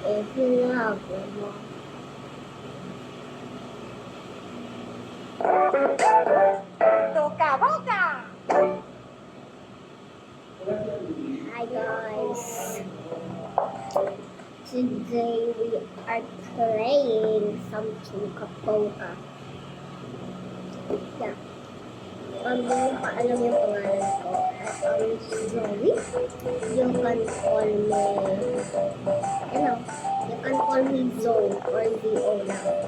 if you love me. Toka boka! Hi guys! Today we are playing some Toka. Yeah. Hindi nyo pa alam yung pangalan ko. Zoe. You can call me, you can call me Zoe or Zo now.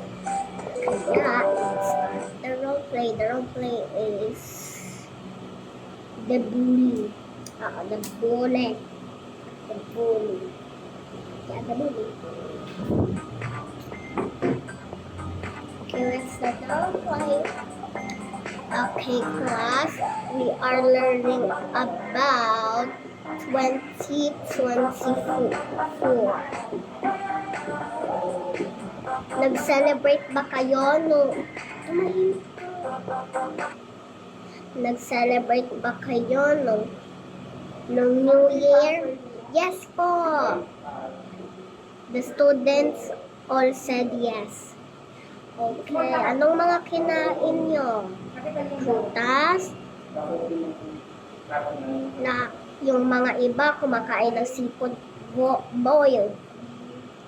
Yeah, let's start the roleplay. The roleplay is the bully. The bully. The bully. Yeah, the bully. Okay, let's start the roleplay. Okay, class, we are learning about 2024. Nag-celebrate ba kayo nung... Nag-celebrate ba kayo nung New Year? Yes po! The students all said yes. Okay, anong mga kinain nyo? Prutas? Na yung mga iba kumakain ng seafood boil.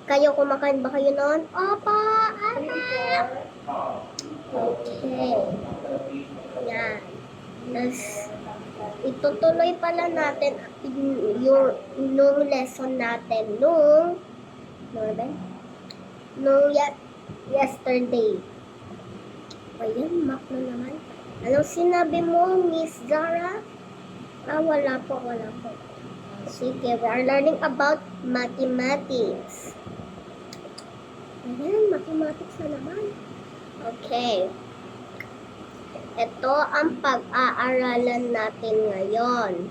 Kayo kumakain ba kayo noon? Opo, anak! Okay. Yan. Tapos, itutuloy pala natin yung lesson natin nung yesterday. Ayan, map na naman. Anong sinabi mo, Miss Zara? Wala po. Sige, we are learning about mathematics. Ayan, mathematics na naman. Okay. Ito ang pag-aaralan natin ngayon.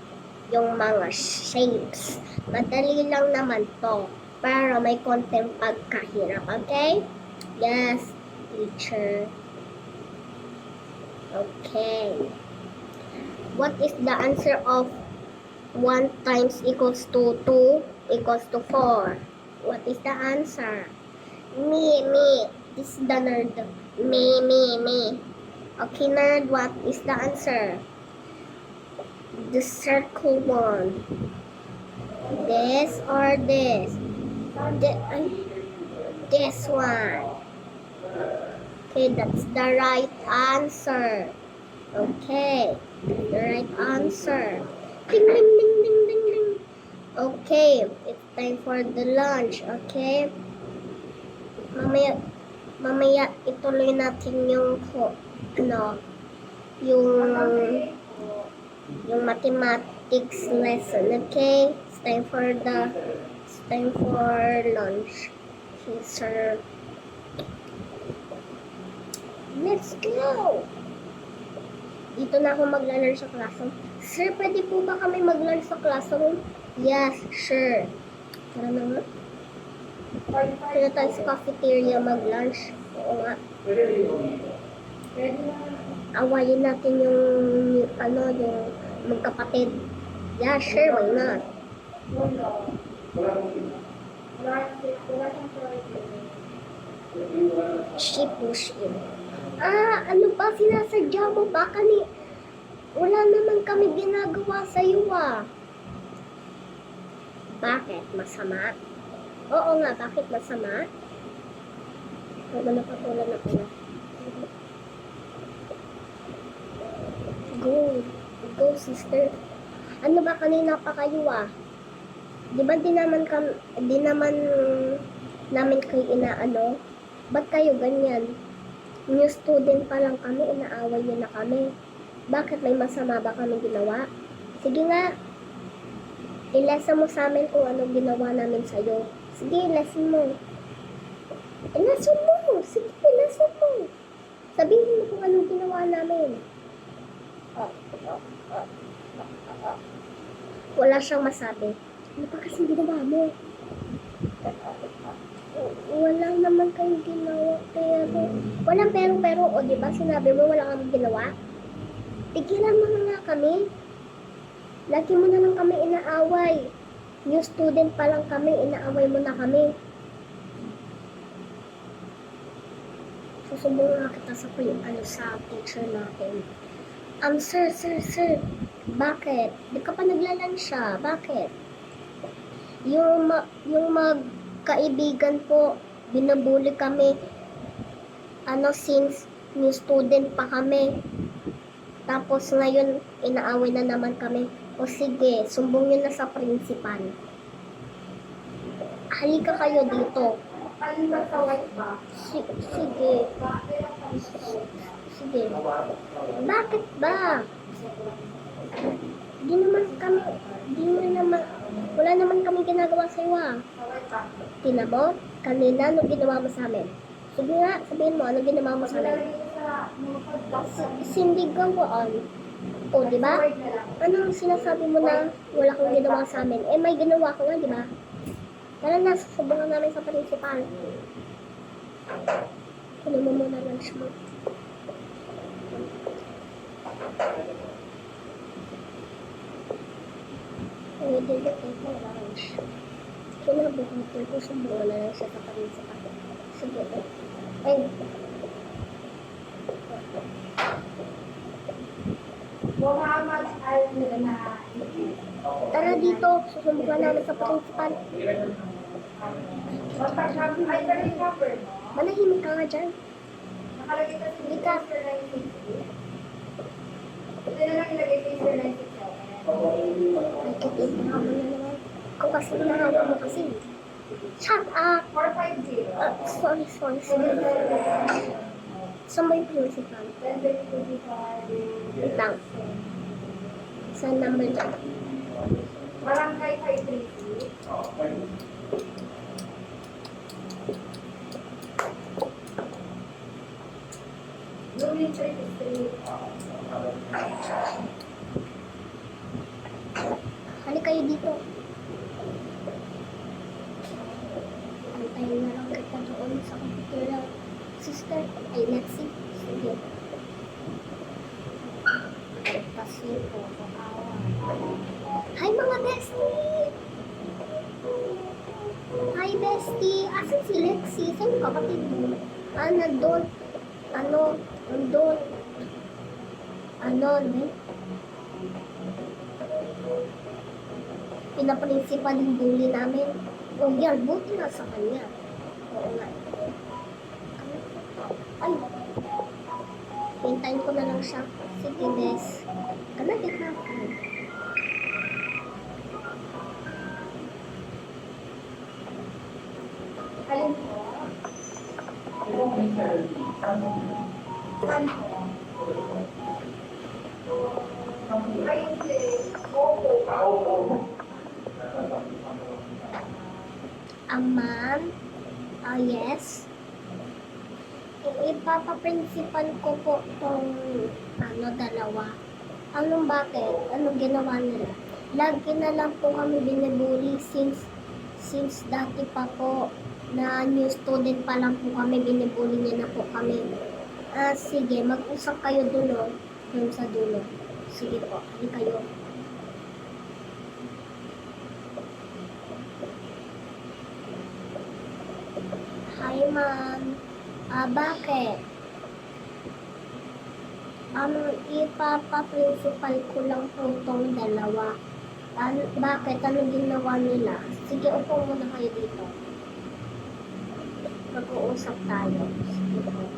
Yung mga shapes. Madali lang naman to. Para may konting pagkahirap. Okay? Yes, teacher. Okay. What is the answer of 1 times equals to 2 equals to 4? What is the answer? Me. This is the nerd. Me. Okay, nerd, what is the answer? The circle one. This or this? This one. Okay, that's the right answer. Okay, the right answer. Ding. Okay, it's time for the lunch. Okay. Mamaya ituloy natin yung mathematics lesson. Okay, it's time for lunch. Okay, sir. Let's go! Dito na ako magla-learn sa classroom. Sir, pwede po ba kami mag-learn sa classroom? Yes, sure. Tara na nga. Tara tayo sa cafeteria mag-lunch. Oo nga. Awayin natin yung magkapatid. Yeah, sure, why not? She push in. Ano ba sinasadya mo? Baka wala naman kami ginagawa sa'yo Bakit? Masama? Oo nga, bakit masama? Napatulan na pala. Go sister. Ano ba kanina pa kayo Di ba di naman namin kayo inaano? Ba't kayo ganyan? New student pa lang kami, inaaway niyo na kami. Bakit may masama ba kami ginawa? Sige nga, i-lesson mo sa amin kung anong ginawa namin sa'yo. Sige, i-lesson mo. Sige, i-lesson mo. Sabihin mo kung anong ginawa namin. Wala siyang masabi. Ano pa kasing ginawa mo? Wala naman kayong ginawa, walang pero, o diba sinabi mo wala kang ginawa? Tigilan mo na nga kami. Lagi mo na lang kami inaaway. New student pa lang kami, inaaway mo na kami. Susumbong nga kita sa sa teacher natin. Sir. Bakit? Di ka pa naglalansiya. Bakit? Yung magkaibigan po, binubuli kami, since new student pa kami. Tapos ngayon, inaaway na naman kami. O sige, sumbong nyo na sa principal. Halika kayo dito. Sige. Bakit ba? Wala naman kami ginagawa sa iyo. Tina mo, kanina, anong ginawa mo sa amin? Sige nga, sabihin mo, anong ginawa mo sa amin? Sindigawan. O, di ba? Anong sinasabi mo na wala kang ginawa sa amin? Eh, may ginawa ko nga, di ba? Tara na, susubukan namin sa principal. Kunin mo muna lunch mo. Pwede na kayo ng lunch. Kinabukatin ko, subukan na lang siya sa principal. Sige. Ay. Tara dito, susubukan namin sa principal. Manahimik ka nga dyan. Nakalagay kasi Hindi ka. Ito na lang ilagay kay Sir 967. Ay, katitin ka mo na naman. Ikaw kasi nahawa mo kasi. Shut up! 450. Sorry. Saan ba yung principal? Wait lang. Saan number dyan? Barangay 533. Unit 33. Halika kayo dito. Antayin na lang kita doon sa computer. Sister, ay Lexi. Sige. Kasi po, hi mga bestie! Hi bestie! Asan si Lexi? Saan yung kapatid mo? Nandun. Nandun. Pinaprinsipal yung bully namin. O yan, buti na sa kanya. Oo nga. Ay. Hintayin ko na lang siya. Sige, bes. Kanapit na ako. Alin po? Saan po? Ay, hindi. Opo. Ma'am? Yes? Ipapaprinsipal ko po tong dalawa. Anong bakit? Anong ginawa nila? Lagi na lang po kami binibuli since dati pa po na new student pa lang po kami, binibuli niya na po kami. Sige, mag-usap kayo dulo, dun sa dulo. Sige po, hindi kayo. Hi, ma'am. Bakit? Ipapaprinsipal ko lang po itong dalawa. Bakit? Anong ginawa nila? Sige, upo muna kayo dito. Mag-uusap tayo. Sige po.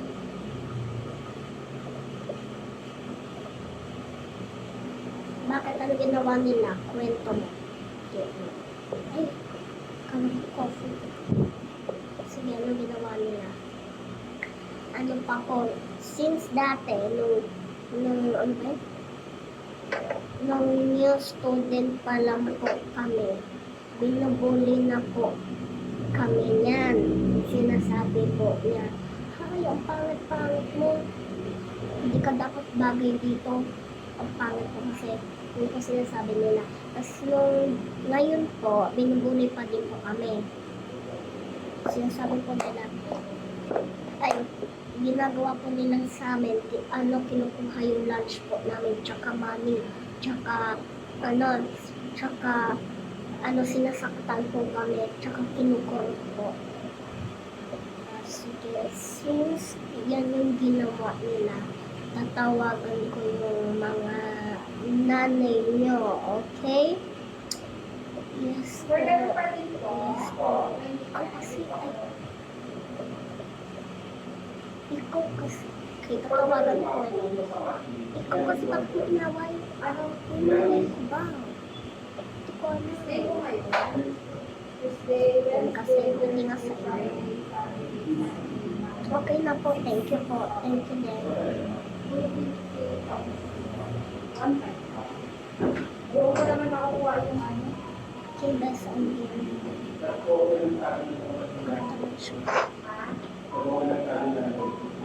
Bakit? Anong ginawa nila? Kwento mo. Okay. Ay, kamay coffee. Sige, anong ginawa nila? Ano pa po, since dati, nung new student pa lang po kami, binubuli na po kami niyan. Sinasabi po niya, ay, ang pangit-pangit mo. Hindi ka dapat bagay dito. Ang pangit po kasi, yun po sinasabi nila. Tapos ngayon po, binubuli pa din po kami. Sinasabi po nila, ay, ginagawa po nila sa amin, kinukuha yung lunch po namin, tsaka money, tsaka, sinasaktan po kami, tsaka kinukurot po. Sige, since yan yung ginawa nila, tatawagan ko yung mga nanay nyo, okay? Yes, po. Sir, ganun pa din po. Yes, po. Ikaw kasi, okay, tatawagan ko. Ikaw kasi bakit mo inaway? Ano? Inaway ko ba? Hindi ko alam. Tuesday po ngayon. Tuesday, Kasi hindi nga sa iyo. Okay na po, thank you po. Thank you din. Yung ko naman nakakuha yung ano. Okay, best on you.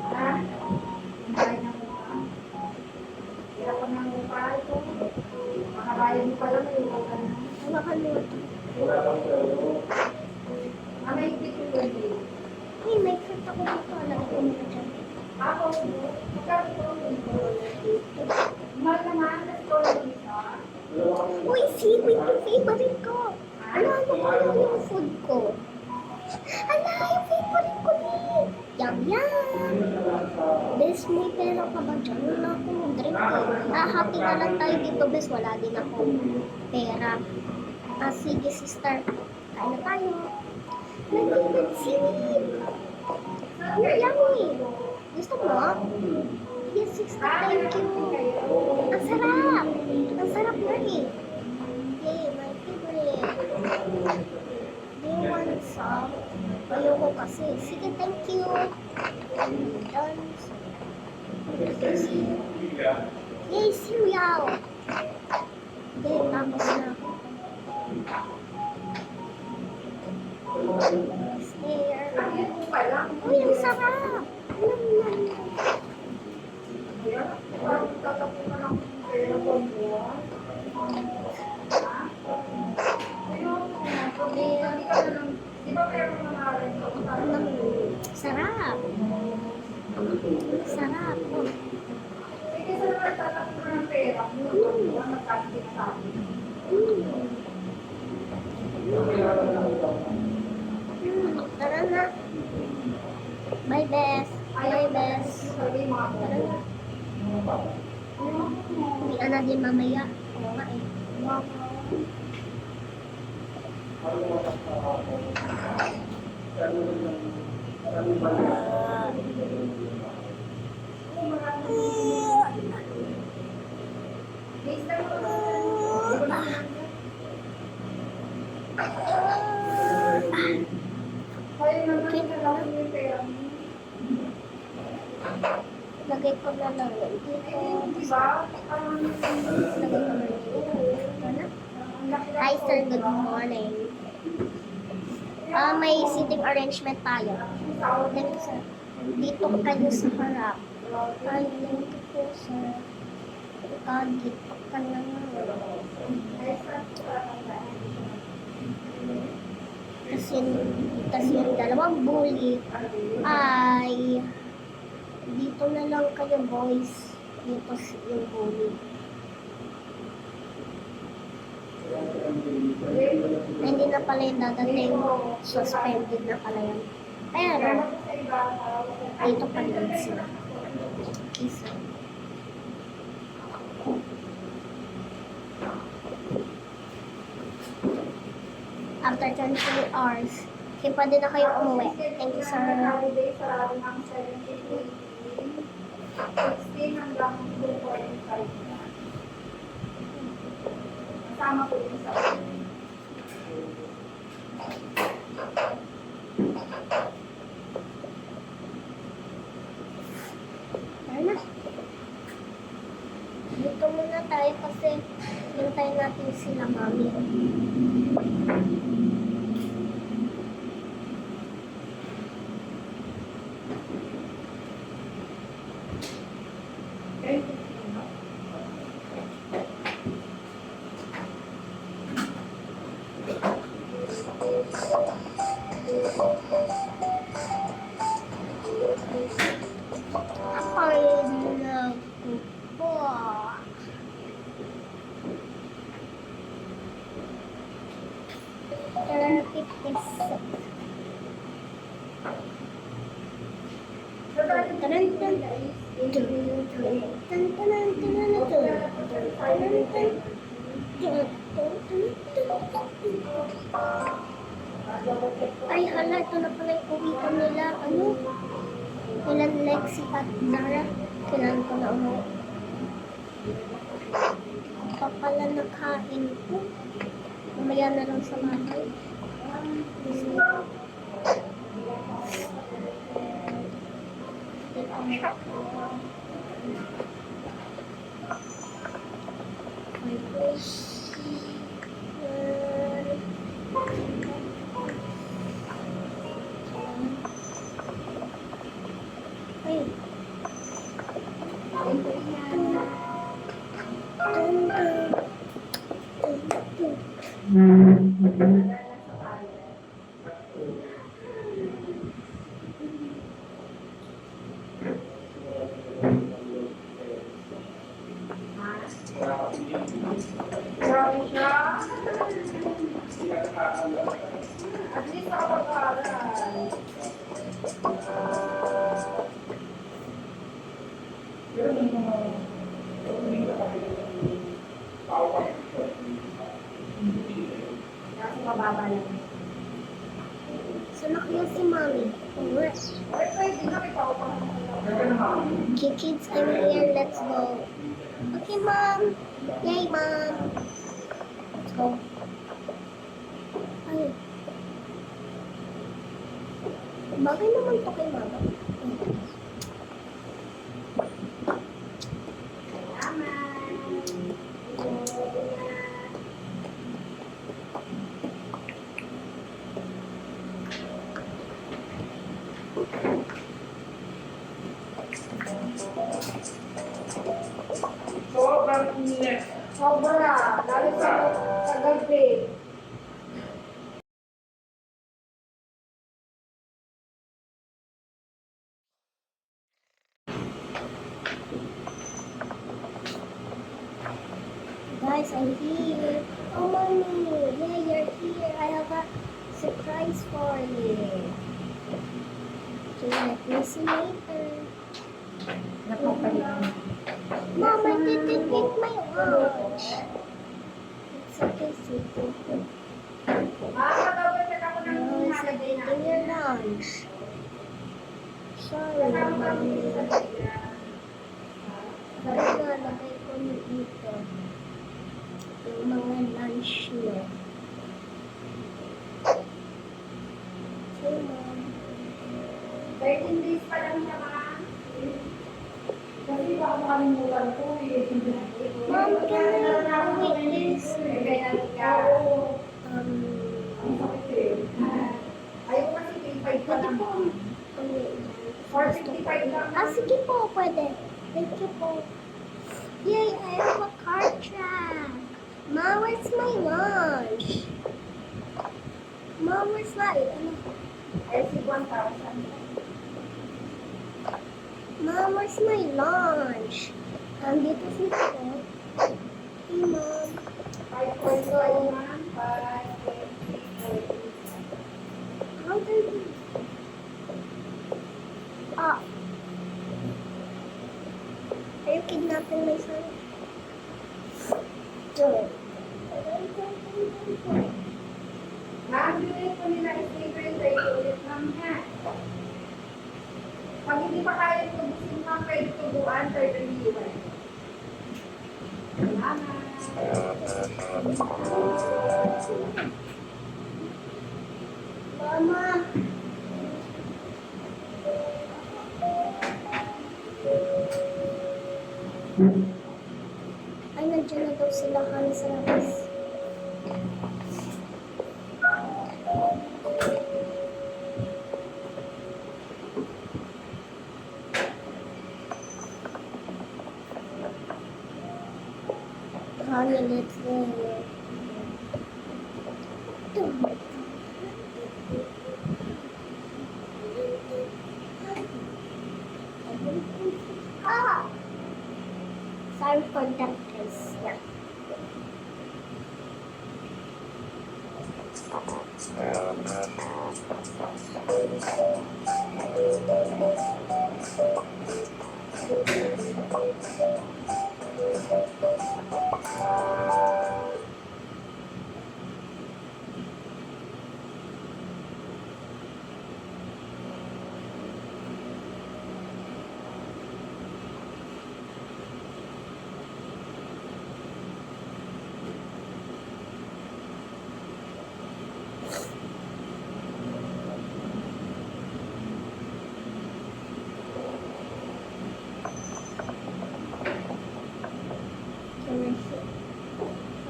Ha? Bahay ng mukha. Hirap ko ng mukha ito. Makabayad mo pala may mukha na. Nakalimutan. May higpit yung gabi. Ay, may fruit ako dito. Alam ko mo dyan. Ako, magkano po yung mahal naman, nag-store isa. Uy, seaweed yung favorite ko. Ano yung food ko? Ala, yung favorite ko din. Yum, yum. Bes, may pera ka ba dyan? Wala akong drink eh. Happy na lang tayo dito, bes. Wala din akong pera. Sige, sister. Kain na tayo. My favorite seaweed. Yummy. Gusto mo? Yes, sister. Thank you. Ang sarap. Ang sarap na eh. Yay, my favorite. Do you want some? Ayoko kasi. Sige, thank you. Done. Yay, cereal. Okay, tapos na. There. Ano pa lang? Uy, ang sarap. Parang tatapos na lang yung pera ko buwan. Di ba meron na maaaring ko? Sarap. Sarap. Sige, sa naman tatapos na ng pera mo. Magkakit sa akin. Tara na. Bye, best. Bye, best. Sabi mga Tara na. Hindi na din mamaya. Oo nga eh. Lagay ko na lang yun dito. Lagay ko na dito. Ito na. Hi sir, good morning. May seating arrangement tayo. Dito sir. Dito kayo sa harap. Ay, thank you po sir. Dito ka na nga. Tas yung dalawang bully ay dito na lang kayo boys. Dito yung bully. Hindi na pala yung dadating. Suspended na pala yan. Pero, dito pa lang sila. Isa. After 24 hours, kaya pwede na kayo umuwi. Thank you, sir. 16 hanggang 2.5 na. Kasama ko yung sa Tara na. Dito muna tayo kasi hintayin natin sila mami. Ay, naku po. Ay, hala, ito na pala yung uwikan nila. Ano? Kailan Lexi at Zara? Kailan ko na umuwi? Pa pala nakain ko. Mamaya na lang sa bahay. My gosh. Ay. Grabe siya. At least nakapag-aaral. Kaso mababa lang. So, nakiyo si Mommy. Alright. Ay, pwede na may paupang. Okay, kids, I'm here. Let's go. Okay, Mom. Yay, Mom. Let's go. Ay. Bagay naman to kay Mama. Sobrang init. Sobra. Lalo sa gabi. Guys, I'm here. Oh, Mommy. Yeah, you're here. I have a surprise for you. Okay, let me see later. Napapalit. Mom, I didn't eat my lunch. It's okay, sweetie. Makakadouble-check ako ng No, it's not holiday eating your lunch. Sorry, Mommy. Sabi nga, lagay ko dito yung mga lunch niya. Okay, Mom. 13 days pa lang siya, ma'am. Kasi baka makalimutan ko eh. Mom, can I wait this? Kaya ka. Um, Ayaw kasi 25 pa pwede lang. po. 455 lang. Ah, sige po, pwede. Thank you po. Yay, I have a car track. Mom, where's my lunch? Mom, where's my... Ay, si 1,000. Mom, where's my lunch? Dito si po. Hey, Mom. 5.5 ma'am. 5, How do you... Ah. Are you kidnapping my son? Ma'am, yun po nila sticker sa iyo ulit, ma'am, ha? Pag hindi pa kaya tubusin, ma'am, pwede tubuan, 30 viewers. Salamat. Mama. Ay, nandiyan na daw sila kami sa labas. Honey, let's go. Ah! Sorry for that, guys. Yeah.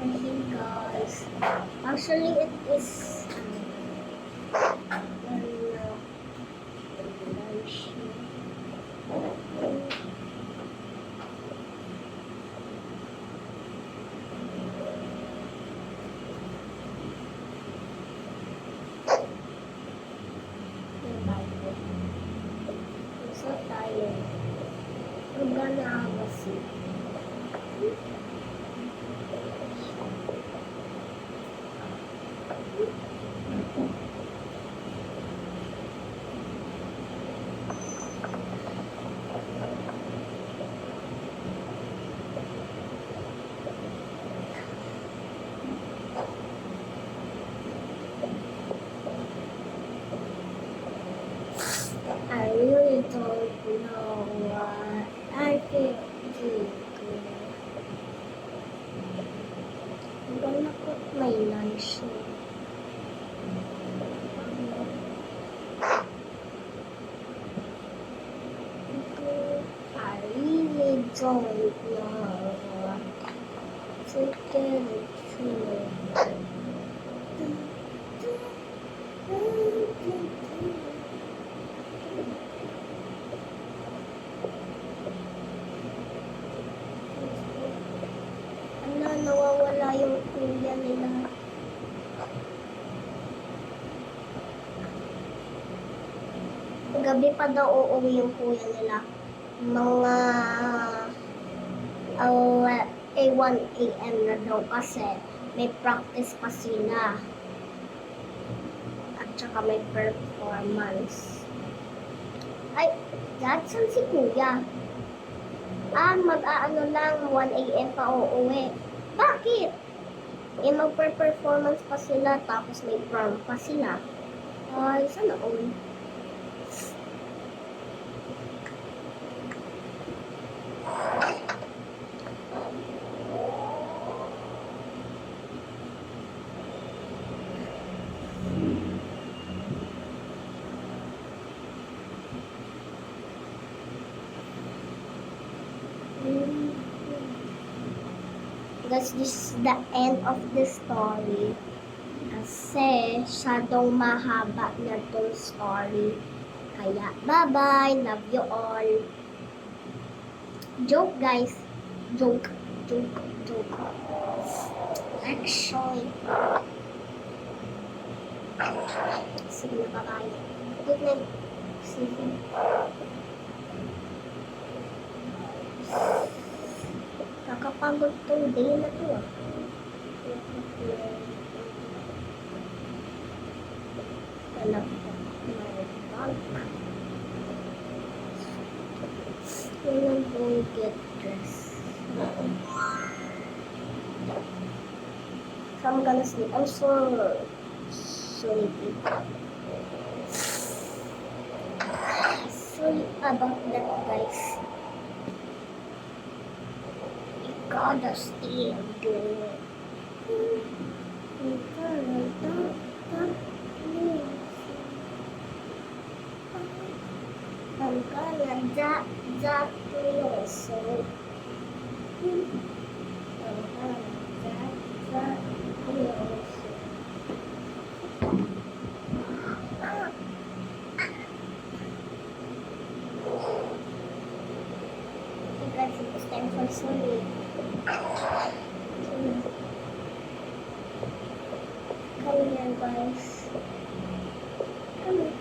For him, guys. Actually, it is. So tired. I'm gonna have a seat. I really don't know what I can do. I'm gonna put my lunch in. I really don't know what to do. Ano, nawawala yung kuya nila. Gabi pa daw uuwi yung kuya nila. Mga 1 a.m. na daw kasi may practice pa sila. At saka may performance. Ay, saan si kuya? Mag-aano lang, 1 a.m. pa uuwi. Bakit? Magpe-performance pa sila, tapos may prom pa sila. Ay, sana all. Guys, this is the end of the story. Kasi masyadong mahaba na tong story. Kaya, bye-bye. Love you all. Joke, guys. Joke. Actually. Sige na, bye-bye. Good night. See you. Nakapagod tong day na to. Alam ko. I'm going to get dressed. So I'm gonna sleep. I'm so sleepy. Sorry about that, guys. You gotta stay good. I'm gonna drop your soul. I'm gonna drop your soul. You guys, it's time for sleep. Come here, guys. Come here.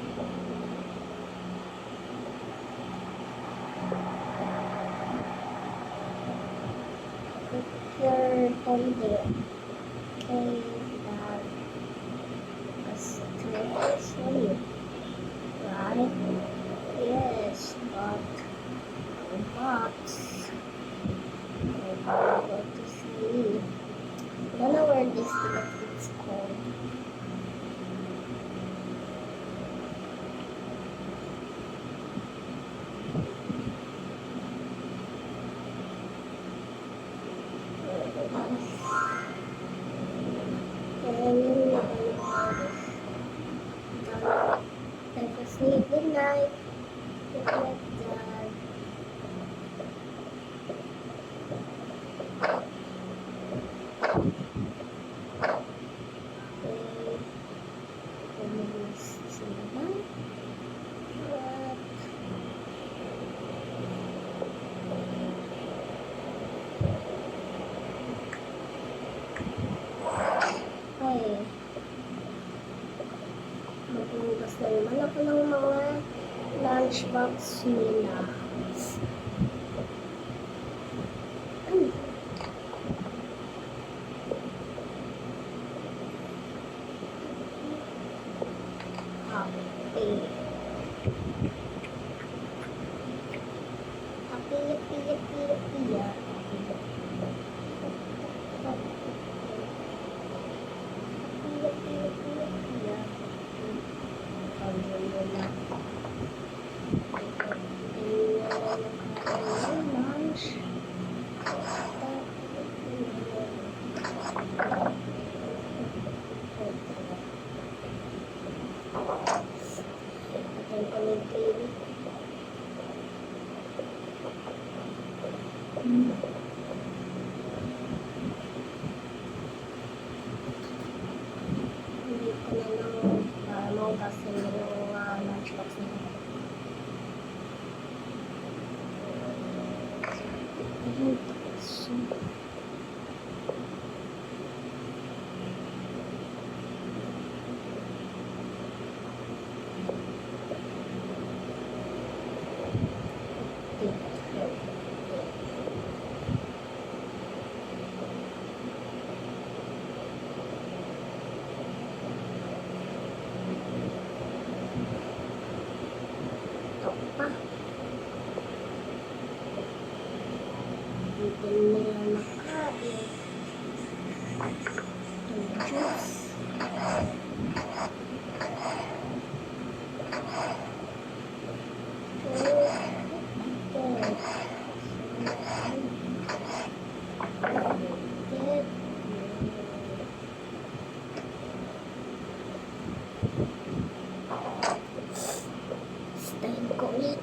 Your phone there. Okay, Dad. Because it's time for sleep. Right? like that. Ay, magbubukas na naman ako ng mga lunchbox nila. Ano? Happy. Hindi ko na lang maugasin yung lunchbox nila. Ito pa. Hindi nila nakain. Yung juice. Style ko ulit.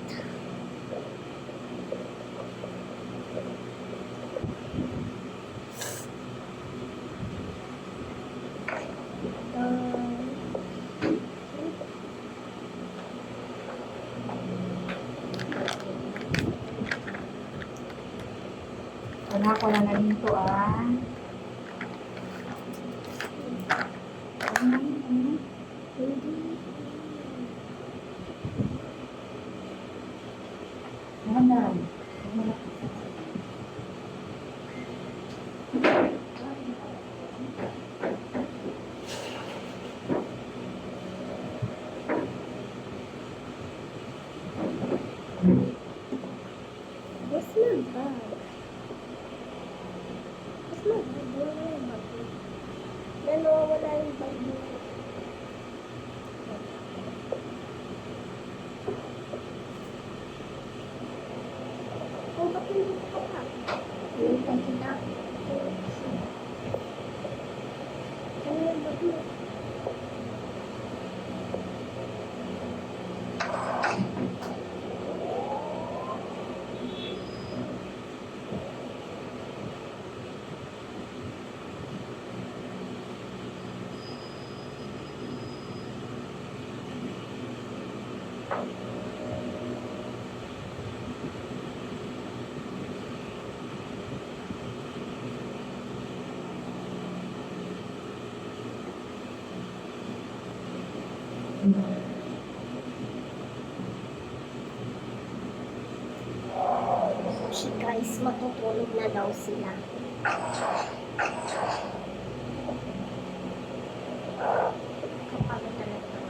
Anak, wala na dito ah. Dahan-dahan. Where's my bag? Where's my bag? Wala yung bag mo. Nawawala yung bag mo. Oh, ba't hindi ko pa? Yung bag kita. Ano yung bag mo? Si guys, matutulog na daw sila. Kapagod talaga.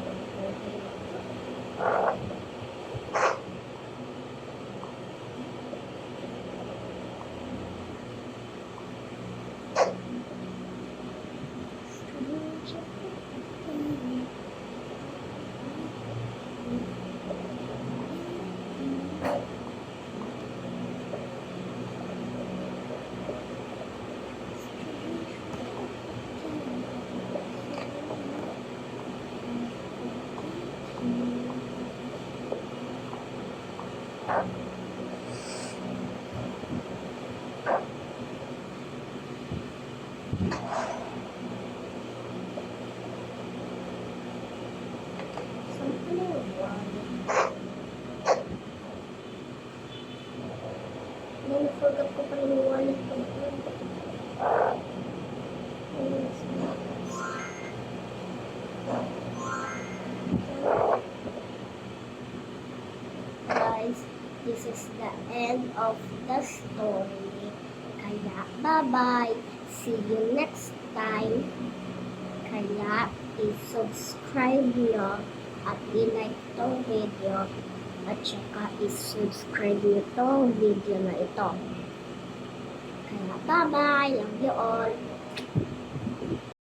Forgot ko pala yung wallet ko. Guys, this is the end of the story. Kaya, bye-bye. See you next time. Kaya, i-subscribe nyo at i-like tong video at saka i-subscribe nyo tong video na ito. Kaya, bye-bye. Love you all.